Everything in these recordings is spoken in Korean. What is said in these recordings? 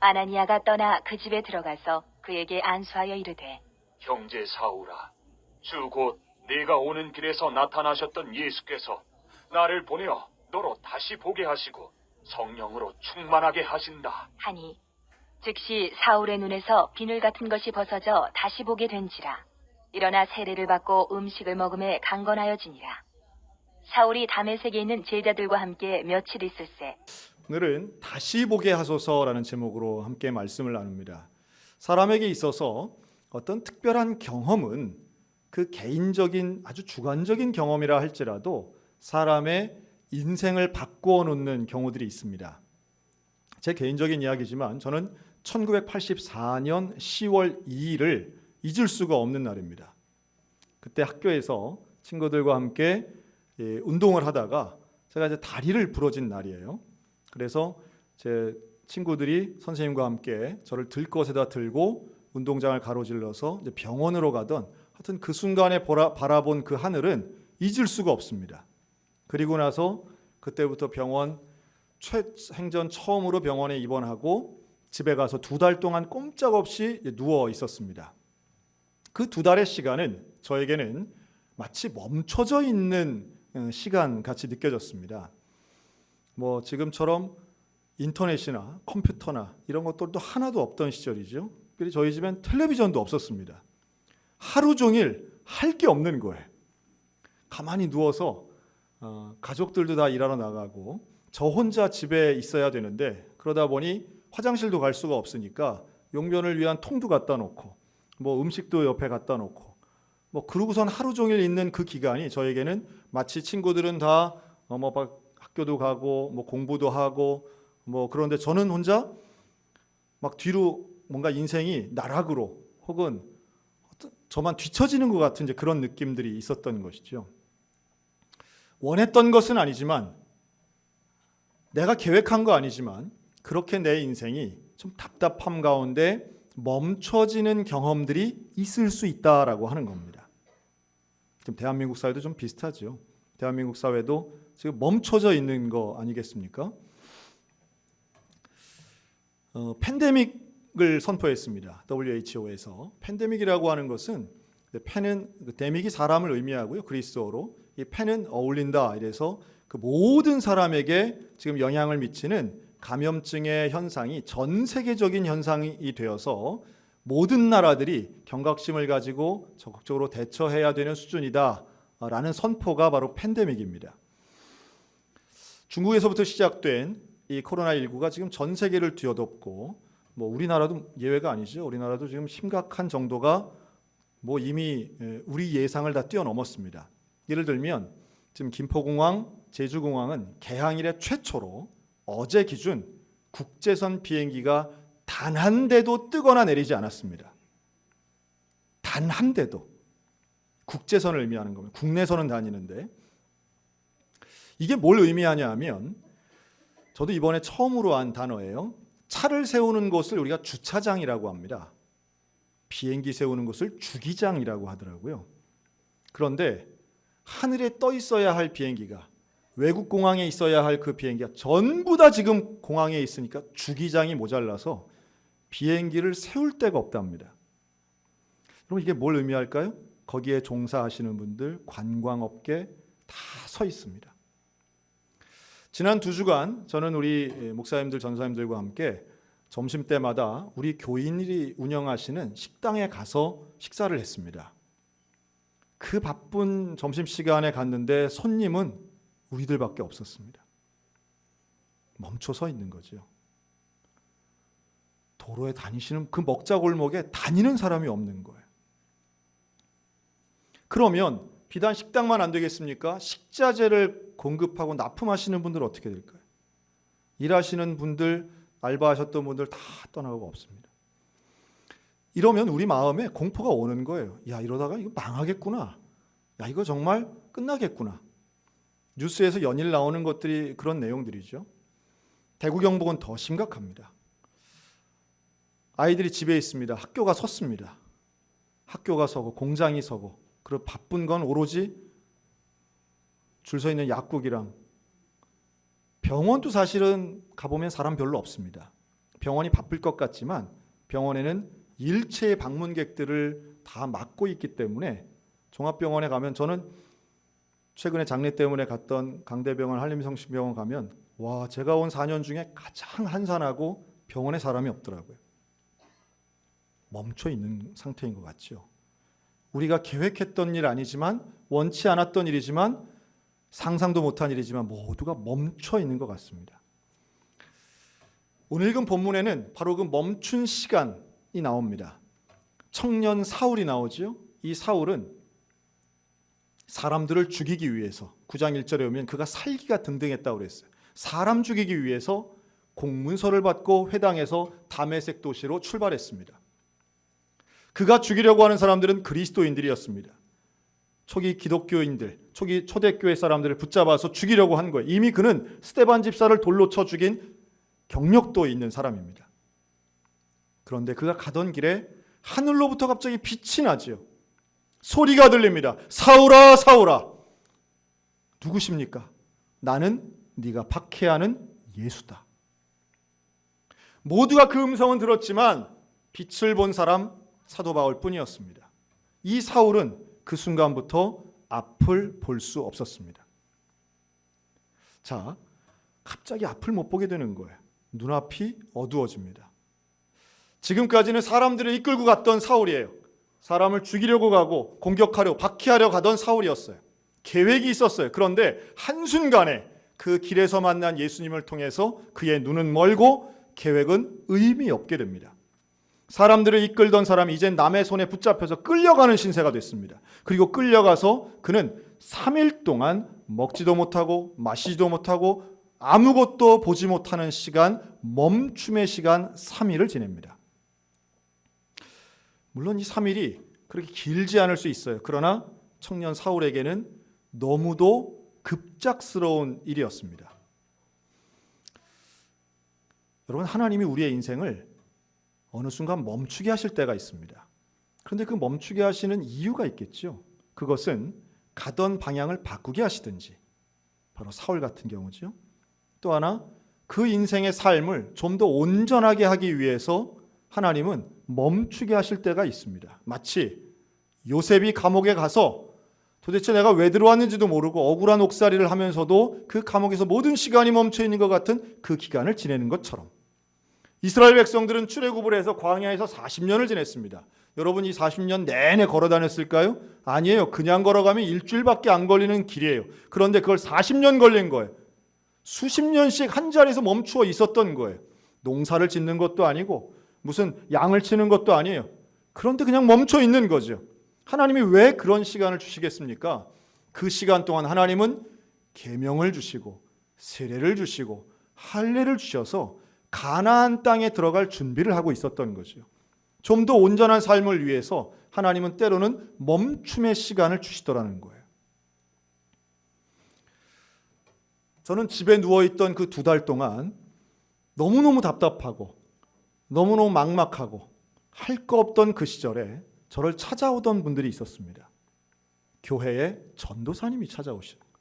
아나니아가 떠나 그 집에 들어가서 그에게 안수하여 이르되 형제 사울아, 주 곧 네가 오는 길에서 나타나셨던 예수께서 나를 보내어 너로 다시 보게 하시고 성령으로 충만하게 하신다. 하니 즉시 사울의 눈에서 비늘 같은 것이 벗어져 다시 보게 된지라. 일어나 세례를 받고 음식을 먹음에 강건하여지니라. 사울이 다메섹에 있는 제자들과 함께 며칠 있을새 오늘은 다시 보게 하소서라는 제목으로 함께 말씀을 나눕니다. 사람에게 있어서 어떤 특별한 경험은 그 개인적인 아주 주관적인 경험이라 할지라도 사람의 인생을 바꾸어 놓는 경우들이 있습니다. 제 개인적인 이야기지만 저는 1984년 10월 2일을 잊을 수가 없는 날입니다. 그때 학교에서 친구들과 함께 운동을 하다가 제가 이제 다리를 부러진 날이에요. 그래서 제 친구들이 선생님과 함께 저를 들것에다 들고 운동장을 가로질러서 이제 병원으로 가던 하여튼 그 순간에 바라본 그 하늘은 잊을 수가 없습니다. 그리고 나서 그때부터 병원 생전 처음으로 병원에 입원하고 집에 가서 2달 동안 꼼짝없이 누워 있었습니다. 그 2달의 시간은 저에게는 마치 멈춰져 있는 시간 같이 느껴졌습니다. 뭐 지금처럼 인터넷이나 컴퓨터나 이런 것들도 하나도 없던 시절이죠. 그래서 저희 집엔 텔레비전도 없었습니다. 하루 종일 할 게 없는 거예요. 가만히 누워서 가족들도 다 일하러 나가고 저 혼자 집에 있어야 되는데 그러다 보니 화장실도 갈 수가 없으니까 용변을 위한 통도 갖다 놓고 뭐 음식도 옆에 갖다 놓고 뭐 그러고선 하루 종일 있는 그 기간이 저에게는 마치 친구들은 다 뭐 학교도 가고 뭐 공부도 하고 뭐 그런데 저는 혼자 막 뒤로 뭔가 인생이 나락으로 혹은 저만 뒤처지는 것 같은 이제 그런 느낌들이 있었던 것이죠. 원했던 것은 아니지만 내가 계획한 거 아니지만 그렇게 내 인생이 좀 답답함 가운데 멈춰지는 경험들이 있을 수 있다라고 하는 겁니다. 지금 대한민국 사회도 좀 비슷하죠. 대한민국 사회도 지금 멈춰져 있는 거 아니겠습니까? 팬데믹을 선포했습니다. WHO에서. 팬데믹이라고 하는 것은 팬은 데믹이 사람을 의미하고요. 그리스어로 이 팬은 어울린다. 이래서 그 모든 사람에게 지금 영향을 미치는 감염증의 현상이 전 세계적인 현상이 되어서 모든 나라들이 경각심을 가지고 적극적으로 대처해야 되는 수준이다라는 선포가 바로 팬데믹입니다. 중국에서부터 시작된 이 코로나19가 지금 전 세계를 뒤덮고 뭐 우리나라도 예외가 아니죠. 우리나라도 지금 심각한 정도가 뭐 이미 우리 예상을 다 뛰어넘었습니다. 예를 들면 지금 김포공항, 제주공항은 개항일에 최초로 어제 기준 국제선 비행기가 단 한 대도 뜨거나 내리지 않았습니다. 단 한 대도. 국제선을 의미하는 겁니다. 국내선은 다니는데 이게 뭘 의미하냐 하면 저도 이번에 처음으로 한 단어예요. 차를 세우는 곳을 우리가 주차장이라고 합니다. 비행기 세우는 곳을 주기장이라고 하더라고요. 그런데 하늘에 떠 있어야 할 비행기가 외국 공항에 있어야 할 그 비행기가 전부 다 지금 공항에 있으니까 주기장이 모자라서 비행기를 세울 데가 없답니다. 그럼 이게 뭘 의미할까요? 거기에 종사하시는 분들, 관광업계 다 서 있습니다. 지난 2주간 저는 우리 목사님들, 전사님들과 함께 점심때마다 우리 교인들이 운영하시는 식당에 가서 식사를 했습니다. 그 바쁜 점심시간에 갔는데 손님은 우리들밖에 없었습니다. 멈춰 서 있는 거죠. 도로에 다니시는 그 먹자골목에 다니는 사람이 없는 거예요. 그러면 비단 식당만 안 되겠습니까? 식자재를 공급하고 납품하시는 분들은 어떻게 될까요? 일하시는 분들, 알바하셨던 분들 다 떠나가고 없습니다. 이러면 우리 마음에 공포가 오는 거예요. 야, 이러다가 이거 망하겠구나. 야, 이거 정말 끝나겠구나. 뉴스에서 연일 나오는 것들이 그런 내용들이죠. 대구 경북은 더 심각합니다. 아이들이 집에 있습니다. 학교가 섰습니다. 학교가 서고 공장이 서고 그리고 바쁜 건 오로지 줄 서 있는 약국이랑 병원도 사실은 가보면 사람 별로 없습니다. 병원이 바쁠 것 같지만 병원에는 일체의 방문객들을 다 막고 있기 때문에 종합병원에 가면, 저는 최근에 장례 때문에 갔던 강대병원 한림성심병원 가면 와, 제가 온 4년 중에 가장 한산하고 병원에 사람이 없더라고요. 멈춰 있는 상태인 것 같죠. 우리가 계획했던 일 아니지만, 원치 않았던 일이지만, 상상도 못한 일이지만 모두가 멈춰 있는 것 같습니다. 오늘 읽은 본문에는 바로 그 멈춘 시간이 나옵니다. 청년 사울이 나오죠. 이 사울은 사람들을 죽이기 위해서, 9장 1절에 보면 그가 살기가 등등했다고 그랬어요. 사람 죽이기 위해서 공문서를 받고 회당에서 다메섹 도시로 출발했습니다. 그가 죽이려고 하는 사람들은 그리스도인들이었습니다. 초기 기독교인들, 초기 초대교회 사람들을 붙잡아서 죽이려고 한 거예요. 이미 그는 스데반 집사를 돌로 쳐 죽인 경력도 있는 사람입니다. 그런데 그가 가던 길에 하늘로부터 갑자기 빛이 나지요. 소리가 들립니다. 사울아, 사울아. 누구십니까? 나는 네가 박해하는 예수다. 모두가 그 음성은 들었지만 빛을 본 사람 사도 바울 뿐이었습니다. 이 사울은 그 순간부터 앞을 볼 수 없었습니다. 자, 갑자기 앞을 못 보게 되는 거예요. 눈앞이 어두워집니다. 지금까지는 사람들을 이끌고 갔던 사울이에요. 사람을 죽이려고 가고 공격하려, 박해하려 가던 사울이었어요. 계획이 있었어요. 그런데 한순간에 그 길에서 만난 예수님을 통해서 그의 눈은 멀고 계획은 의미 없게 됩니다. 사람들을 이끌던 사람이 이젠 남의 손에 붙잡혀서 끌려가는 신세가 됐습니다. 그리고 끌려가서 그는 3일 동안 먹지도 못하고 마시지도 못하고 아무것도 보지 못하는 시간, 멈춤의 시간 3일을 지냅니다. 물론 이 3일이 그렇게 길지 않을 수 있어요. 그러나 청년 사울에게는 너무도 급작스러운 일이었습니다. 여러분, 하나님이 우리의 인생을 어느 순간 멈추게 하실 때가 있습니다. 그런데 그 멈추게 하시는 이유가 있겠죠. 그것은 가던 방향을 바꾸게 하시든지, 바로 사울 같은 경우죠. 또 하나, 그 인생의 삶을 좀 더 온전하게 하기 위해서 하나님은 멈추게 하실 때가 있습니다. 마치 요셉이 감옥에 가서 도대체 내가 왜 들어왔는지도 모르고 억울한 옥살이를 하면서도 그 감옥에서 모든 시간이 멈춰 있는 것 같은 그 기간을 지내는 것처럼, 이스라엘 백성들은 출애굽을 해서 광야에서 40년을 지냈습니다. 여러분, 이 40년 내내 걸어 다녔을까요? 아니에요. 그냥 걸어가면 일주일밖에 안 걸리는 길이에요. 그런데 그걸 40년 걸린 거예요. 수십 년씩 한 자리에서 멈추어 있었던 거예요. 농사를 짓는 것도 아니고 무슨 양을 치는 것도 아니에요. 그런데 그냥 멈춰 있는 거죠. 하나님이 왜 그런 시간을 주시겠습니까? 그 시간 동안 하나님은 계명을 주시고 세례를 주시고 할례를 주셔서 가나안 땅에 들어갈 준비를 하고 있었던 거죠. 좀 더 온전한 삶을 위해서 하나님은 때로는 멈춤의 시간을 주시더라는 거예요. 저는 집에 누워있던 그 2달 동안 너무너무 답답하고 너무너무 막막하고 할 거 없던 그 시절에 저를 찾아오던 분들이 있었습니다. 교회에 전도사님이 찾아오시는 거예요.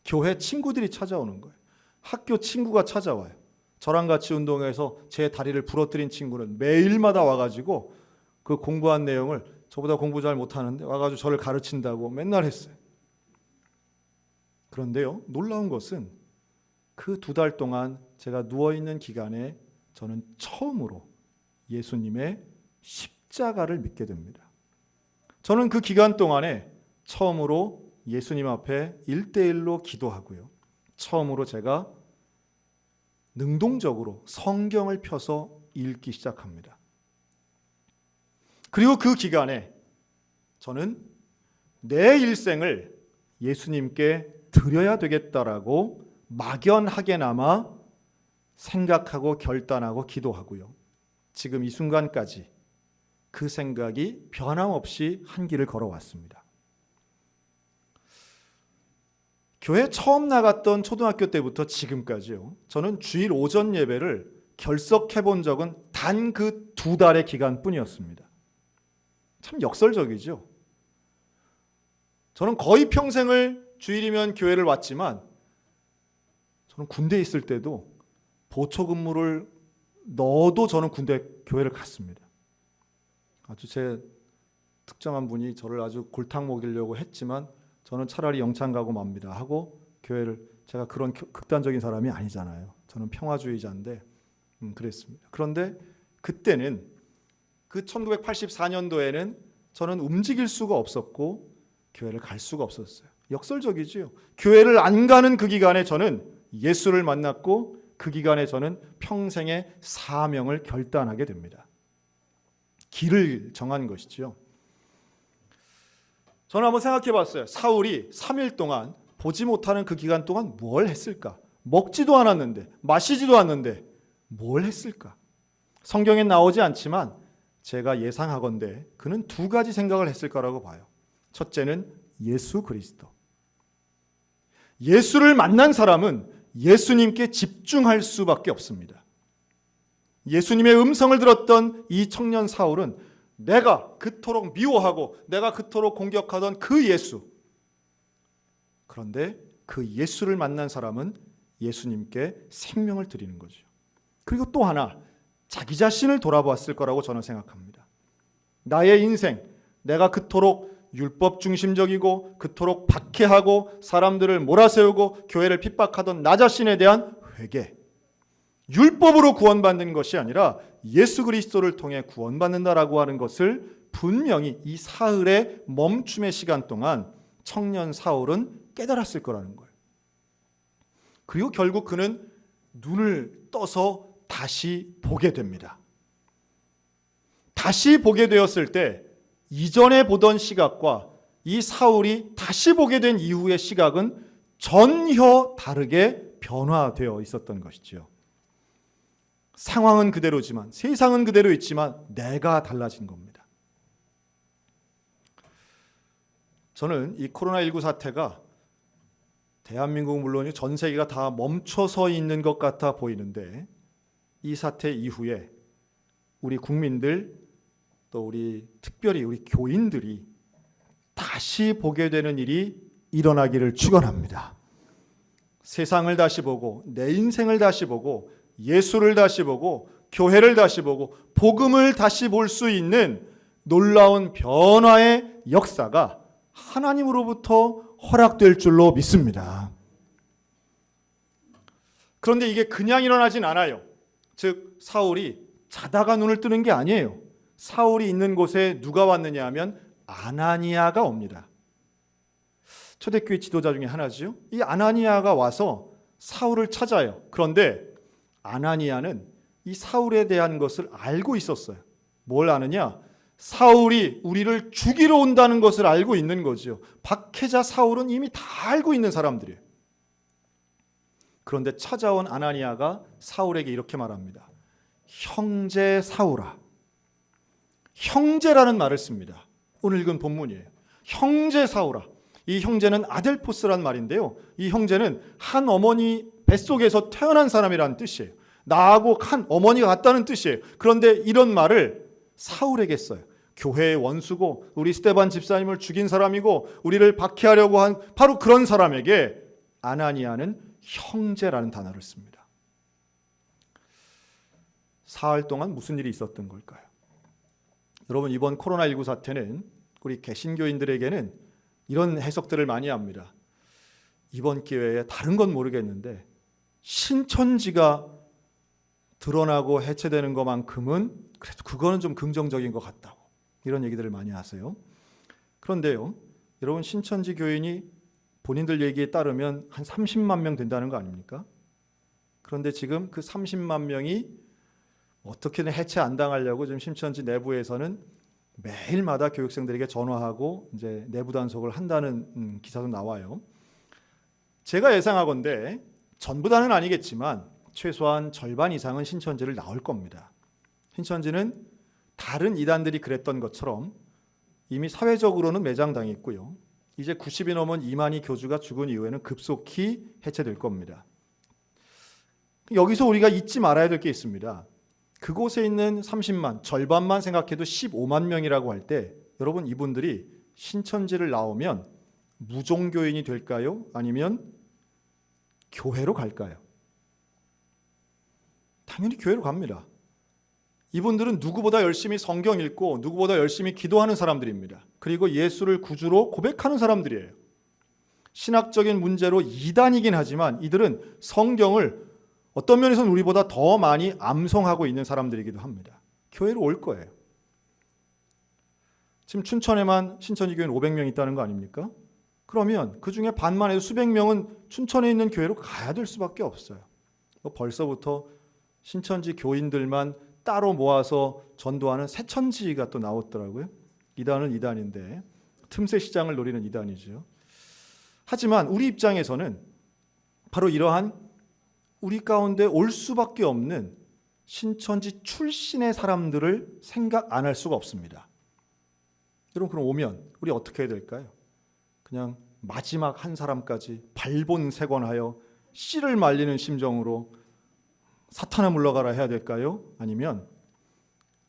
교회 친구들이 찾아오는 거예요. 학교 친구가 찾아와요. 저랑 같이 운동해서 제 다리를 부러뜨린 친구는 매일마다 와가지고 그 공부한 내용을, 저보다 공부 잘 못하는데 와가지고 저를 가르친다고 맨날 했어요. 그런데요, 놀라운 것은 그 2달 동안 제가 누워있는 기간에 저는 처음으로 예수님의 십자가를 믿게 됩니다. 저는 그 기간 동안에 처음으로 예수님 앞에 1대1로 기도하고요. 처음으로 제가 능동적으로 성경을 펴서 읽기 시작합니다. 그리고 그 기간에 저는 내 일생을 예수님께 드려야 되겠다라고 막연하게나마 생각하고 결단하고 기도하고요. 지금 이 순간까지 그 생각이 변함없이 한 길을 걸어왔습니다. 교회 처음 나갔던 초등학교 때부터 지금까지요, 저는 주일 오전 예배를 결석해 본 적은 단 그 2달의 기간뿐이었습니다. 참 역설적이죠. 저는 거의 평생을 주일이면 교회를 왔지만, 저는 군대에 있을 때도 보초 근무를 너도 저는 군대 교회를 갔습니다. 아주 제 특정한 분이 저를 아주 골탕 먹이려고 했지만 저는 차라리 영창 가고 맙니다 하고 교회를, 제가 그런 극단적인 사람이 아니잖아요. 저는 평화주의자인데 그랬습니다. 그런데 그때는 그 1984년도에는 저는 움직일 수가 없었고 교회를 갈 수가 없었어요. 역설적이지요. 교회를 안 가는 그 기간에 저는 예수를 만났고 그 기간에 저는 평생의 사명을 결단하게 됩니다. 길을 정한 것이죠. 저는 한번 생각해 봤어요. 사울이 3일 동안 보지 못하는 그 기간 동안 뭘 했을까? 먹지도 않았는데, 마시지도 않는데 뭘 했을까? 성경에 나오지 않지만 제가 예상하건대 그는 두 가지 생각을 했을 거라고 봐요. 첫째는 예수 그리스도. 예수를 만난 사람은 예수님께 집중할 수밖에 없습니다. 예수님의 음성을 들었던 이 청년 사울은 내가 그토록 미워하고 내가 그토록 공격하던 그 예수, 그런데 그 예수를 만난 사람은 예수님께 생명을 드리는 거죠. 그리고 또 하나, 자기 자신을 돌아보았을 거라고 저는 생각합니다. 나의 인생, 내가 그토록 율법 중심적이고 그토록 박해하고 사람들을 몰아세우고 교회를 핍박하던 나 자신에 대한 회개, 율법으로 구원받는 것이 아니라 예수 그리스도를 통해 구원받는다라고 하는 것을 분명히 이 사흘의 멈춤의 시간 동안 청년 사울은 깨달았을 거라는 거예요. 그리고 결국 그는 눈을 떠서 다시 보게 됩니다. 다시 보게 되었을 때 이전에 보던 시각과 이 사울이 다시 보게 된 이후의 시각은 전혀 다르게 변화되어 있었던 것이죠. 상황은 그대로지만, 세상은 그대로 있지만 내가 달라진 겁니다. 저는 이 코로나19 사태가 대한민국 물론이고 전 세계가 다 멈춰서 있는 것 같아 보이는데, 이 사태 이후에 우리 국민들, 또 우리 특별히 우리 교인들이 다시 보게 되는 일이 일어나기를 축원합니다. 세상을 다시 보고 내 인생을 다시 보고 예수를 다시 보고 교회를 다시 보고 복음을 다시 볼 수 있는 놀라운 변화의 역사가 하나님으로부터 허락될 줄로 믿습니다. 그런데 이게 그냥 일어나진 않아요. 즉 사울이 자다가 눈을 뜨는 게 아니에요. 사울이 있는 곳에 누가 왔느냐 하면 아나니아가 옵니다. 초대교회 지도자 중에 하나죠. 이 아나니아가 와서 사울을 찾아요. 그런데 아나니아는 이 사울에 대한 것을 알고 있었어요. 뭘 아느냐? 사울이 우리를 죽이러 온다는 것을 알고 있는 거죠. 박해자 사울은 이미 다 알고 있는 사람들이에요. 그런데 찾아온 아나니아가 사울에게 이렇게 말합니다. 형제 사울아. 형제라는 말을 씁니다. 오늘 읽은 본문이에요. 형제 사울아. 이 형제는 아델포스란 말인데요. 이 형제는 한 어머니 뱃속에서 태어난 사람이라는 뜻이에요. 나하고 한 어머니가 같다는 뜻이에요. 그런데 이런 말을 사울에게 써요. 교회의 원수고 우리 스데반 집사님을 죽인 사람이고 우리를 박해하려고 한 바로 그런 사람에게 아나니아는 형제라는 단어를 씁니다. 사흘 동안 무슨 일이 있었던 걸까요? 여러분, 이번 코로나19 사태는 우리 개신교인들에게는 이런 해석들을 많이 합니다. 이번 기회에 다른 건 모르겠는데 신천지가 드러나고 해체되는 것만큼은 그래도 그거는 좀 긍정적인 것 같다고, 이런 얘기들을 많이 하세요. 그런데요, 여러분, 신천지 교인이 본인들 얘기에 따르면 한 30만 명 된다는 거 아닙니까? 그런데 지금 그 30만 명이 어떻게든 해체 안 당하려고 지금 신천지 내부에서는 매일마다 교육생들에게 전화하고 이제 내부 단속을 한다는 기사도 나와요. 제가 예상하건대 전부 다는 아니겠지만 최소한 절반 이상은 신천지를 나올 겁니다. 신천지는 다른 이단들이 그랬던 것처럼 이미 사회적으로는 매장당했고요. 이제 90이 넘은 이만희 교주가 죽은 이후에는 급속히 해체될 겁니다. 여기서 우리가 잊지 말아야 될 게 있습니다. 그곳에 있는 30만, 절반만 생각해도 15만 명이라고 할 때 여러분, 이분들이 신천지를 나오면 무종교인이 될까요? 아니면 교회로 갈까요? 당연히 교회로 갑니다. 이분들은 누구보다 열심히 성경 읽고 누구보다 열심히 기도하는 사람들입니다. 그리고 예수를 구주로 고백하는 사람들이에요. 신학적인 문제로 이단이긴 하지만 이들은 성경을 어떤 면에서는 우리보다 더 많이 암송하고 있는 사람들이기도 합니다. 교회로 올 거예요. 지금 춘천에만 신천지 교회는 500명 있다는 거 아닙니까? 그러면 그 중에 반만 해도 수백 명은 춘천에 있는 교회로 가야 될 수밖에 없어요. 벌써부터 신천지 교인들만 따로 모아서 전도하는 새천지가 또 나왔더라고요. 이단은 이단인데 틈새 시장을 노리는 이단이죠. 하지만 우리 입장에서는 바로 이러한 우리 가운데 올 수밖에 없는 신천지 출신의 사람들을 생각 안 할 수가 없습니다. 여러분 그럼 오면 우리 어떻게 해야 될까요? 그냥 마지막 한 사람까지 발본색원하여 씨를 말리는 심정으로 사탄아 물러가라 해야 될까요? 아니면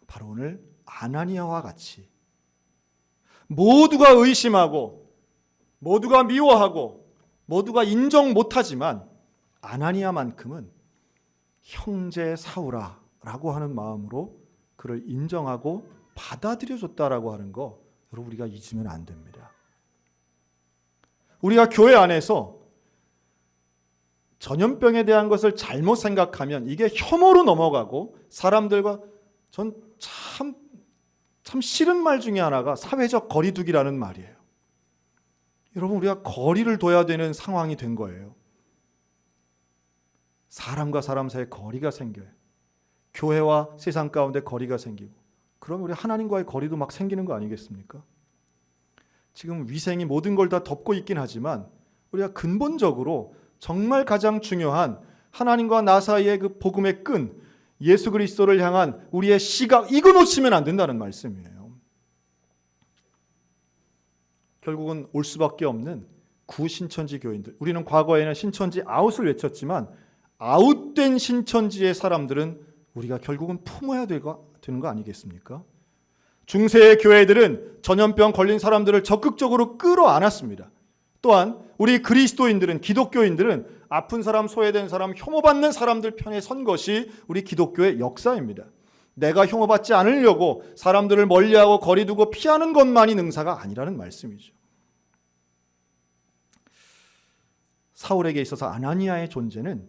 바로 오늘 아나니아와 같이 모두가 의심하고 모두가 미워하고 모두가 인정 못하지만 아나니아만큼은 형제 사울아라고 하는 마음으로 그를 인정하고 받아들여줬다라고 하는 거 여러분 우리가 잊으면 안 됩니다. 우리가 교회 안에서 전염병에 대한 것을 잘못 생각하면 이게 혐오로 넘어가고 사람들과 전 참 싫은 말 중에 하나가 사회적 거리두기라는 말이에요. 여러분 우리가 거리를 둬야 되는 상황이 된 거예요. 사람과 사람 사이에 거리가 생겨요. 교회와 세상 가운데 거리가 생기고 그러면 우리 하나님과의 거리도 막 생기는 거 아니겠습니까? 지금 위생이 모든 걸 다 덮고 있긴 하지만 우리가 근본적으로 정말 가장 중요한 하나님과 나 사이의 그 복음의 끈 예수 그리스도를 향한 우리의 시각 이거 놓치면 안 된다는 말씀이에요. 결국은 올 수밖에 없는 구신천지 교인들. 우리는 과거에는 신천지 아웃을 외쳤지만 아웃된 신천지의 사람들은 우리가 결국은 품어야 되는 거 아니겠습니까? 중세의 교회들은 전염병 걸린 사람들을 적극적으로 끌어안았습니다. 또한 우리 그리스도인들은 기독교인들은 아픈 사람, 소외된 사람, 혐오받는 사람들 편에 선 것이 우리 기독교의 역사입니다. 내가 혐오받지 않으려고 사람들을 멀리하고 거리두고 피하는 것만이 능사가 아니라는 말씀이죠. 사울에게 있어서 아나니아의 존재는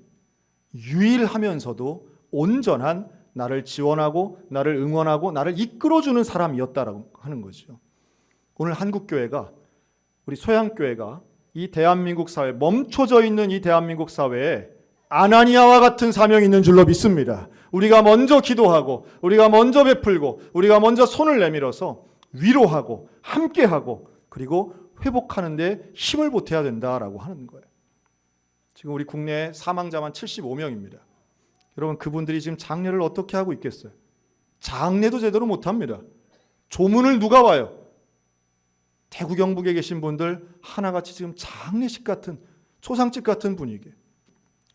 유일하면서도 온전한 나를 지원하고 나를 응원하고 나를 이끌어주는 사람이었다라고 하는 거죠. 오늘 한국교회가 우리 소양교회가 이 대한민국 사회 멈춰져 있는 이 대한민국 사회에 아나니아와 같은 사명이 있는 줄로 믿습니다. 우리가 먼저 기도하고 우리가 먼저 베풀고 우리가 먼저 손을 내밀어서 위로하고 함께하고 그리고 회복하는 데 힘을 보태야 된다라고 하는 거예요. 지금 우리 국내 사망자만 75명입니다. 여러분 그분들이 지금 장례를 어떻게 하고 있겠어요? 장례도 제대로 못합니다. 조문을 누가 와요? 대구 경북에 계신 분들 하나같이 지금 장례식 같은 초상집 같은 분위기.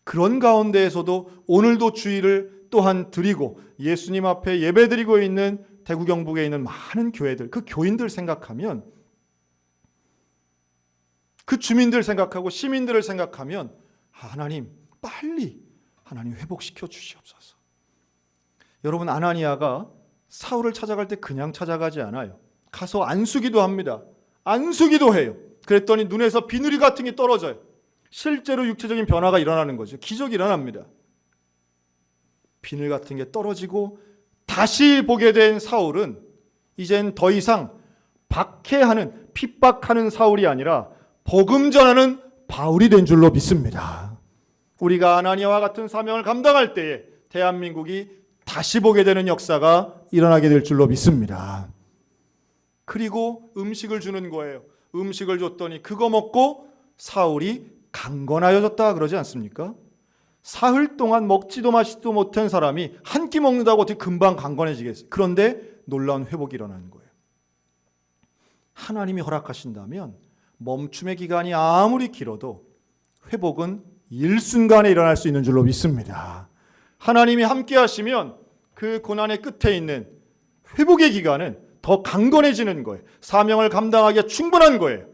그런 가운데에서도 오늘도 주의를 또한 드리고 예수님 앞에 예배드리고 있는 대구 경북에 있는 많은 교회들 그 교인들 생각하면 그 주민들 생각하고 시민들을 생각하면 하나님 빨리 하나님 회복시켜 주시옵소서. 여러분 아나니아가 사울을 찾아갈 때 그냥 찾아가지 않아요. 가서 안수기도 합니다. 안수기도 해요. 그랬더니 눈에서 비늘이 같은 게 떨어져요. 실제로 육체적인 변화가 일어나는 거죠. 기적이 일어납니다. 비늘 같은 게 떨어지고 다시 보게 된 사울은 이젠 더 이상 박해하는 핍박하는 사울이 아니라 복음 전하는 바울이 된 줄로 믿습니다. 우리가 아나니아와 같은 사명을 감당할 때에 대한민국이 다시 보게 되는 역사가 일어나게 될 줄로 믿습니다. 그리고 음식을 주는 거예요. 음식을 줬더니 그거 먹고 사울이 강건하여졌다 그러지 않습니까? 사흘 동안 먹지도 마시지도 못한 사람이 한 끼 먹는다고 어떻게 금방 강건해지겠어요? 그런데 놀라운 회복이 일어나는 거예요. 하나님이 허락하신다면 멈춤의 기간이 아무리 길어도 회복은 일순간에 일어날 수 있는 줄로 믿습니다. 하나님이 함께 하시면 그 고난의 끝에 있는 회복의 기간은 더 강건해지는 거예요. 사명을 감당하기에 충분한 거예요.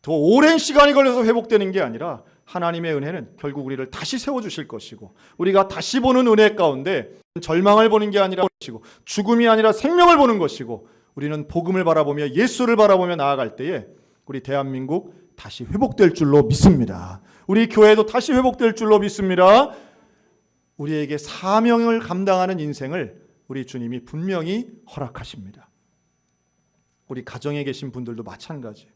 더 오랜 시간이 걸려서 회복되는 게 아니라 하나님의 은혜는 결국 우리를 다시 세워주실 것이고, 우리가 다시 보는 은혜 가운데 절망을 보는 게 아니라 것이고, 죽음이 아니라 생명을 보는 것이고, 우리는 복음을 바라보며 예수를 바라보며 나아갈 때에 우리 대한민국 다시 회복될 줄로 믿습니다. 우리 교회도 다시 회복될 줄로 믿습니다. 우리에게 사명을 감당하는 인생을 우리 주님이 분명히 허락하십니다. 우리 가정에 계신 분들도 마찬가지.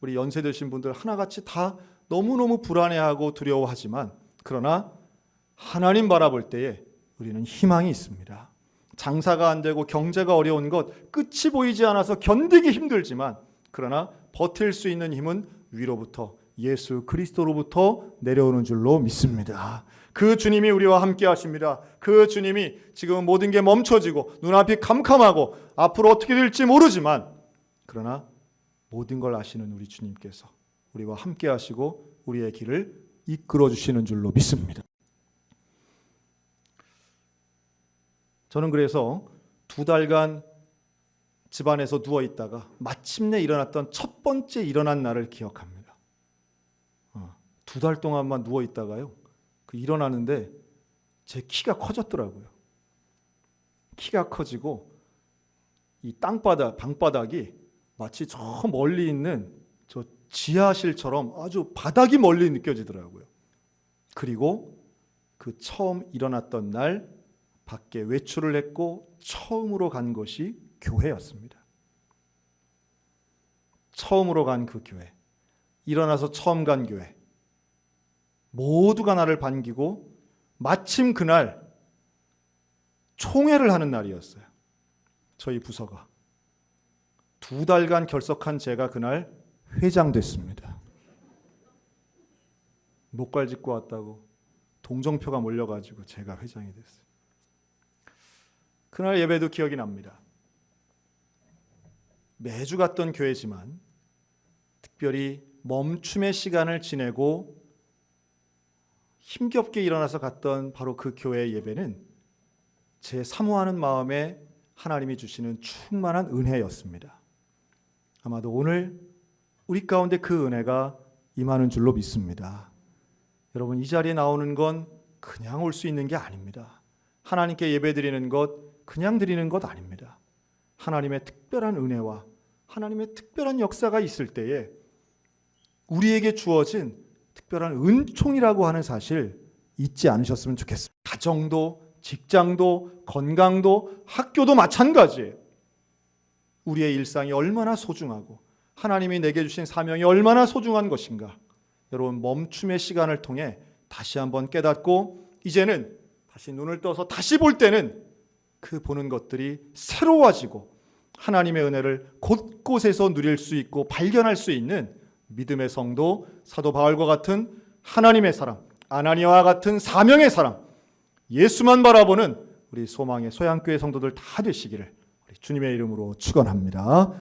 우리 연세 드신 분들 하나같이 다 너무너무 불안해하고 두려워하지만, 그러나 하나님 바라볼 때에 우리는 희망이 있습니다. 장사가 안 되고 경제가 어려운 것, 끝이 보이지 않아서 견디기 힘들지만, 그러나 버틸 수 있는 힘은 위로부터, 예수 그리스도로부터 내려오는 줄로 믿습니다. 그 주님이 우리와 함께 하십니다. 그 주님이 지금 모든 게 멈춰지고 눈앞이 캄캄하고 앞으로 어떻게 될지 모르지만, 그러나 모든 걸 아시는 우리 주님께서 우리와 함께 하시고 우리의 길을 이끌어 주시는 줄로 믿습니다. 저는 그래서 2달간 집안에서 누워 있다가 마침내 일어났던 첫 번째 일어난 날을 기억합니다. 2달 동안만 누워 있다가요, 일어나는데 제 키가 커졌더라고요. 키가 커지고 이 땅바닥, 방바닥이 마치 저 멀리 있는 저 지하실처럼 아주 바닥이 멀리 느껴지더라고요. 그리고 그 처음 일어났던 날 밖에 외출을 했고 처음으로 간 것이 교회였습니다. 처음으로 간 그 교회, 일어나서 처음 간 교회, 모두가 나를 반기고 마침 그날 총회를 하는 날이었어요. 저희 부서가 2달간 결석한 제가 그날 회장 됐습니다. 목발 짚고 왔다고 동정표가 몰려가지고 제가 회장이 됐어요. 그날 예배도 기억이 납니다. 매주 갔던 교회지만 특별히 멈춤의 시간을 지내고 힘겹게 일어나서 갔던 바로 그 교회의 예배는 제 사모하는 마음에 하나님이 주시는 충만한 은혜였습니다. 아마도 오늘 우리 가운데 그 은혜가 임하는 줄로 믿습니다. 여러분, 이 자리에 나오는 건 그냥 올 수 있는 게 아닙니다. 하나님께 예배드리는 것 그냥 드리는 것 아닙니다. 하나님의 특별한 은혜와 하나님의 특별한 역사가 있을 때에 우리에게 주어진 특별한 은총이라고 하는 사실 잊지 않으셨으면 좋겠습니다. 가정도, 직장도, 건강도, 학교도 마찬가지예요. 우리의 일상이 얼마나 소중하고 하나님이 내게 주신 사명이 얼마나 소중한 것인가. 여러분, 멈춤의 시간을 통해 다시 한번 깨닫고 이제는 다시 눈을 떠서 다시 볼 때는 그 보는 것들이 새로워지고 하나님의 은혜를 곳곳에서 누릴 수 있고 발견할 수 있는 믿음의 성도, 사도 바울과 같은 하나님의 사람, 아나니아와 같은 사명의 사람, 예수만 바라보는 우리 소망의 소양교회 성도들 다 되시기를 우리 주님의 이름으로 축원합니다.